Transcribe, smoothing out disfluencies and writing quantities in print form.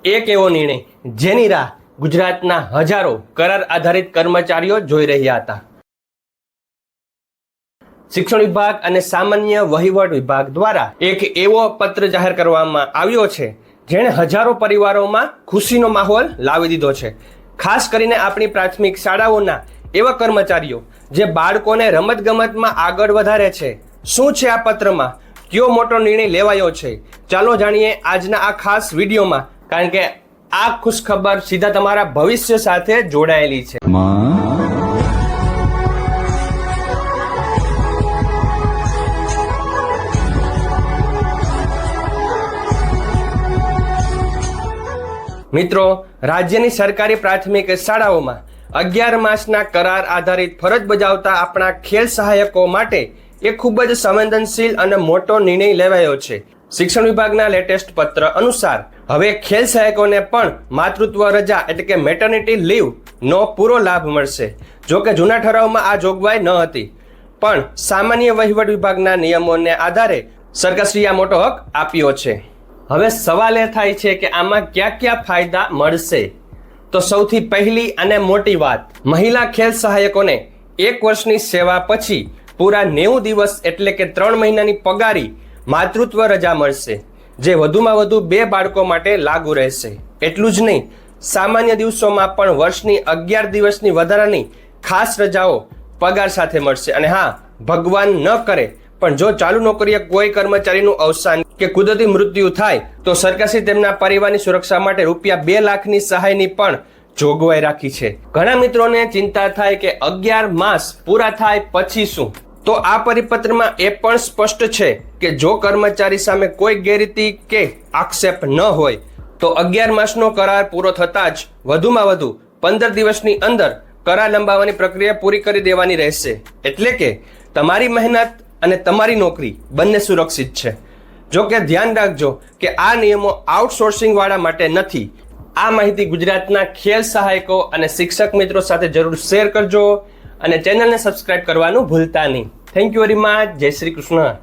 એક એવો નિર્ણય જેની રાહ ગુજરાતના હજારો કરાર આધારિત કર્મચારીઓ જોઈ રહ્યા હતા. શિક્ષણ વિભાગ અને સામાન્ય વહીવટ વિભાગ દ્વારા એક એવો પત્ર જાહેર કરવામાં આવ્યો છે જેણે હજારો પરિવારોમાં ખુશીનો માહોલ લાવી દીધો છે. ખાસ કરીને આપણી પ્રાથમિક શાળાઓના એવા કર્મચારીઓ જે બાળકોને રમતગમતમાં આગળ વધારે છે. શું છે આ પત્રમાં? કયો મોટો નિર્ણય લેવાયો છે? ચાલો જાણીએ આજના આ ખાસ વિડીયોમાં, કારણ કે આ ખુશખબર સીધા તમારા ભવિષ્ય સાથે જોડાયેલી છે. મિત્રો, રાજ્યની સરકારી પ્રાથમિક શાળાઓમાં 11 માસના કરાર આધારિત ફરજ બજાવતા આપણા ખેલ સહાયકો માટે એક ખૂબ જ સંવેદનશીલ અને મોટો નિર્ણય લેવાયો છે. શિક્ષણ વિભાગના લેટેસ્ટ પત્ર અનુસાર હવે ખેલ સહાયકોને પણ માતૃત્વ રજા એટલે કે મેટર્નિટી લીવ નો પૂરો લાભ મળશે. જો કે જૂના ઠરાવમાં આ જોગવાઈ ન હતી, પણ સામાન્ય વહીવટ વિભાગના નિયમોને આધારે સરકારશ્રીએ આ મોટો હક આપ્યો છે. હવે સવાલ એ થાય છે કે આમાં કયા કયા ફાયદા મળશે? તો સૌથી પહેલી અને મોટી વાત, મહિલા ખેલ સહાયકોને 1 વર્ષની સેવા પછી પૂરા 90 દિવસ એટલે કે 3 મહિનાની પગારી માતૃત્વ રજા મળશે, જે વધુમાં વધુ 2 બાળકો માટે લાગુ રહેશે. એટલું જ નહીં, સામાન્ય દિવસોમાં પણ વર્ષની 11 દિવસની વધારાની ખાસ રજાઓ પગાર સાથે મળશે. અને હા, ભગવાન ન કરે પણ જો ચાલુ નોકરીએ કોઈ કર્મચારીનું અવસાન કે કુદરતી મૃત્યુ થાય તો સરકારશ્રી તેમના પરિવારની સુરક્ષા માટે ₹2 લાખની સહાયની પણ જોગવાઈ રાખી છે. ઘણા મિત્રોને ચિંતા થાય કે 11 માસ પૂરા થાય પછી શું? તો આ પરિપત્રમાં એ પણ સ્પષ્ટ છે કે જો કર્મચારી સામે કોઈ ગેરરીતિ કે આક્ષેપ ન હોય તો 11 માસનો કરાર પૂરો થતાં જ વધુમાં વધુ 15 દિવસની અંદર કરાર લંબાવવાની પ્રક્રિયા પૂરી કરી દેવાની રહેશે. એટલે કે તમારી મહેનત અને તમારી નોકરી બંને સુરક્ષિત છે. જો કે ધ્યાન રાખજો કે આ નિયમો આઉટસોર્સિંગ વાળા માટે નથી. આ માહિતી ગુજરાતના ખેલ સહાયકો અને શિક્ષક મિત્રો સાથે જરૂર શેર કરજો અને ચેનલને સબસ્ક્રાઇબ કરવાનું ભૂલતા નહીં. Thank you very much. જય શ્રી કૃષ્ણ.